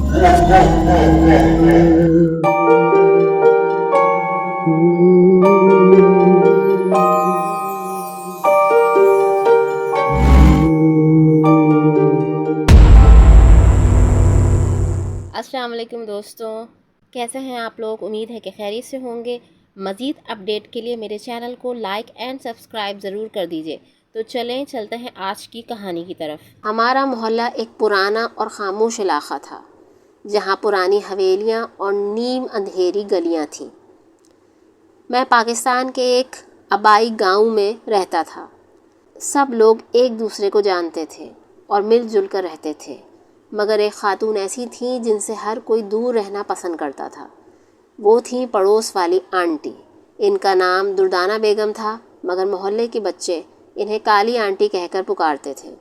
السلام علیکم دوستوں، کیسے ہیں آپ لوگ؟ امید ہے کہ خیریت سے ہوں گے۔ مزید اپڈیٹ کے لیے میرے چینل کو لائک اینڈ سبسکرائب ضرور کر دیجئے۔ تو چلتے ہیں آج کی کہانی کی طرف۔ ہمارا محلہ ایک پرانا اور خاموش علاقہ تھا، جہاں پرانی حویلیاں اور نیم اندھیری گلیاں تھیں۔ میں پاکستان کے ایک آبائی گاؤں میں رہتا تھا۔ سب لوگ ایک دوسرے کو جانتے تھے اور مل جل کر رہتے تھے، مگر ایک خاتون ایسی تھیں جن سے ہر کوئی دور رہنا پسند کرتا تھا۔ وہ تھیں پڑوس والی آنٹی۔ ان کا نام دردانہ بیگم تھا، مگر محلے کے بچے انہیں کالی آنٹی کہہ کر پکارتے تھے۔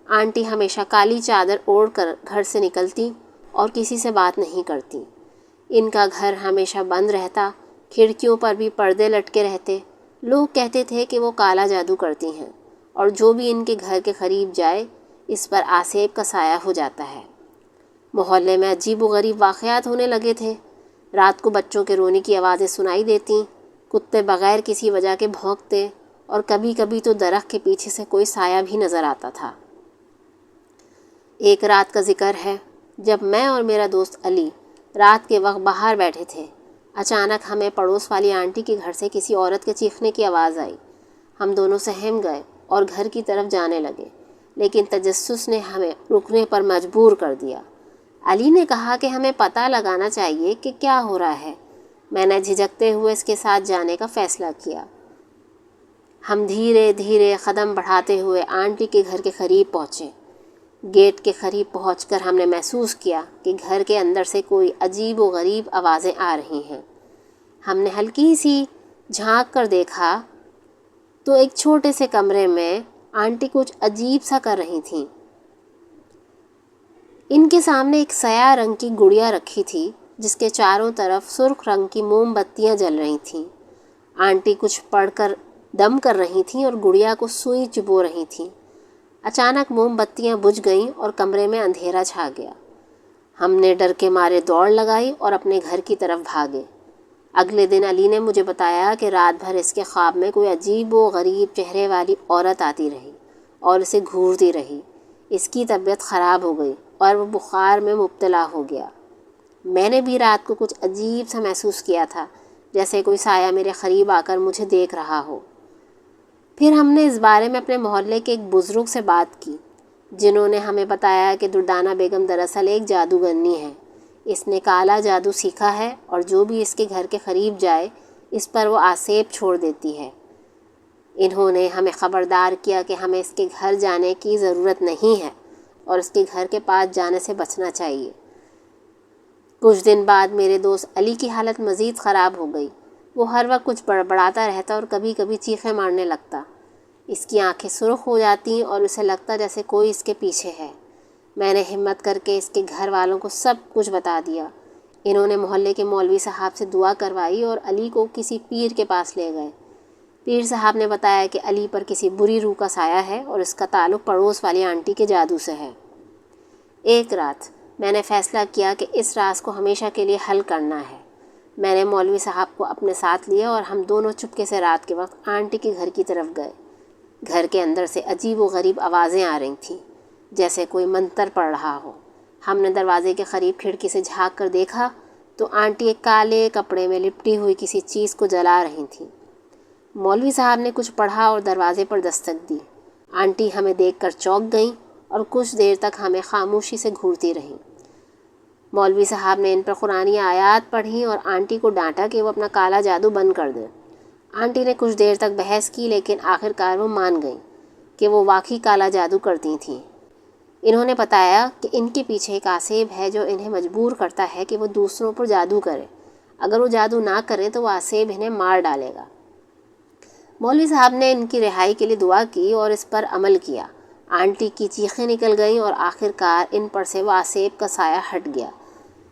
آنٹی ہمیشہ کالی چادر اوڑھ کر گھر سے نکلتی اور کسی سے بات نہیں کرتی۔ ان کا گھر ہمیشہ بند رہتا، کھڑکیوں پر بھی پردے لٹکے رہتے۔ لوگ کہتے تھے کہ وہ کالا جادو کرتی ہیں، اور جو بھی ان کے گھر کے قریب جائے اس پر آسیب کا سایہ ہو جاتا ہے۔ محلے میں عجیب و غریب واقعات ہونے لگے تھے۔ رات کو بچوں کے رونے کی آوازیں سنائی دیتیں، کتے بغیر کسی وجہ کے بھونکتے، اور کبھی کبھی تو درخت کے پیچھے سے کوئی سایہ بھی نظر آتا تھا۔ ایک رات کا ذکر ہے، جب میں اور میرا دوست علی رات کے وقت باہر بیٹھے تھے، اچانک ہمیں پڑوس والی آنٹی کے گھر سے کسی عورت کے چیخنے کی آواز آئی۔ ہم دونوں سہم گئے اور گھر کی طرف جانے لگے، لیکن تجسس نے ہمیں رکنے پر مجبور کر دیا۔ علی نے کہا کہ ہمیں پتہ لگانا چاہیے کہ کیا ہو رہا ہے۔ میں نے جھجکتے ہوئے اس کے ساتھ جانے کا فیصلہ کیا۔ ہم دھیرے دھیرے قدم بڑھاتے ہوئے آنٹی کے گھر کے قریب پہنچے۔ گیٹ کے قریب پہنچ کر ہم نے محسوس کیا کہ گھر کے اندر سے کوئی عجیب و غریب آوازیں آ رہی ہیں۔ ہم نے ہلکی سی جھانک کر دیکھا تو ایک چھوٹے سے کمرے میں آنٹی کچھ عجیب سا کر رہی تھیں۔ ان کے سامنے ایک سیاہ رنگ کی گڑیا رکھی تھی، جس کے چاروں طرف سرخ رنگ کی موم بتیاں جل رہی تھیں۔ آنٹی کچھ پڑھ کر دم کر رہی تھیں اور گڑیا کو سوئی چبو رہی تھیں۔ اچانک موم بتیاں بجھ گئیں اور کمرے میں اندھیرا چھا گیا۔ ہم نے ڈر کے مارے دوڑ لگائی اور اپنے گھر کی طرف بھاگے۔ اگلے دن علی نے مجھے بتایا کہ رات بھر اس کے خواب میں کوئی عجیب و غریب چہرے والی عورت آتی رہی اور اسے گھورتی رہی۔ اس کی طبیعت خراب ہو گئی اور وہ بخار میں مبتلا ہو گیا۔ میں نے بھی رات کو کچھ عجیب سا محسوس کیا تھا، جیسے کوئی سایہ میرے قریب آ کر مجھے دیکھ رہا ہو۔ پھر ہم نے اس بارے میں اپنے محلے کے ایک بزرگ سے بات کی، جنہوں نے ہمیں بتایا کہ دردانہ بیگم دراصل ایک جادوگرنی ہے۔ اس نے کالا جادو سیکھا ہے اور جو بھی اس کے گھر کے قریب جائے اس پر وہ آسیب چھوڑ دیتی ہے۔ انہوں نے ہمیں خبردار کیا کہ ہمیں اس کے گھر جانے کی ضرورت نہیں ہے اور اس کے گھر کے پاس جانے سے بچنا چاہیے۔ کچھ دن بعد میرے دوست علی کی حالت مزید خراب ہو گئی۔ وہ ہر وقت کچھ بڑبڑاتا رہتا اور کبھی کبھی چیخیں مارنے لگتا۔ اس کی آنکھیں سرخ ہو جاتیں اور اسے لگتا جیسے کوئی اس کے پیچھے ہے۔ میں نے ہمت کر کے اس کے گھر والوں کو سب کچھ بتا دیا۔ انہوں نے محلے کے مولوی صاحب سے دعا کروائی اور علی کو کسی پیر کے پاس لے گئے۔ پیر صاحب نے بتایا کہ علی پر کسی بری روح کا سایہ ہے اور اس کا تعلق پڑوس والی آنٹی کے جادو سے ہے۔ ایک رات میں نے فیصلہ کیا کہ اس راز کو ہمیشہ کے لیے حل کرنا ہے۔ میں نے مولوی صاحب کو اپنے ساتھ لیا اور ہم دونوں چپکے سے رات کے وقت آنٹی کے گھر کی طرف گئے۔ گھر کے اندر سے عجیب و غریب آوازیں آ رہی تھیں، جیسے کوئی منتر پڑھ رہا ہو۔ ہم نے دروازے کے قریب کھڑکی سے جھانک کر دیکھا تو آنٹی ایک کالے کپڑے میں لپٹی ہوئی کسی چیز کو جلا رہی تھیں۔ مولوی صاحب نے کچھ پڑھا اور دروازے پر دستک دی۔ آنٹی ہمیں دیکھ کر چونک گئیں اور کچھ دیر تک ہمیں خاموشی سے گھورتی رہیں۔ مولوی صاحب نے ان پر قرآنی آیات پڑھیں اور آنٹی کو ڈانٹا کہ وہ اپنا کالا جادو بند کر دیں۔ آنٹی نے کچھ دیر تک بحث کی، لیکن آخرکار وہ مان گئیں کہ وہ واقعی کالا جادو کرتی تھیں۔ انہوں نے بتایا کہ ان کے پیچھے ایک آسیب ہے جو انہیں مجبور کرتا ہے کہ وہ دوسروں پر جادو کرے۔ اگر وہ جادو نہ کریں تو وہ آسیب انہیں مار ڈالے گا۔ مولوی صاحب نے ان کی رہائی کے لیے دعا کی اور اس پر عمل کیا۔ آنٹی کی چیخیں نکل گئیں اور آخرکار ان پر سے وہ آسیب کا سایہ ہٹ گیا۔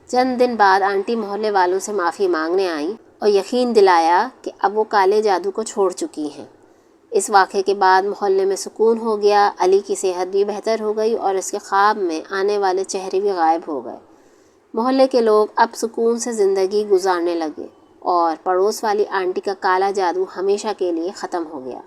چند دن بعد آنٹی محلے والوں سے معافی مانگنے آئیں اور یقین دلایا کہ اب وہ کالے جادو کو چھوڑ چکی ہیں۔ اس واقعے کے بعد محلے میں سکون ہو گیا، علی کی صحت بھی بہتر ہو گئی اور اس کے خواب میں آنے والے چہرے بھی غائب ہو گئے۔ محلے کے لوگ اب سکون سے زندگی گزارنے لگے اور پڑوس والی آنٹی کا کالا جادو ہمیشہ کے لیے ختم ہو گیا۔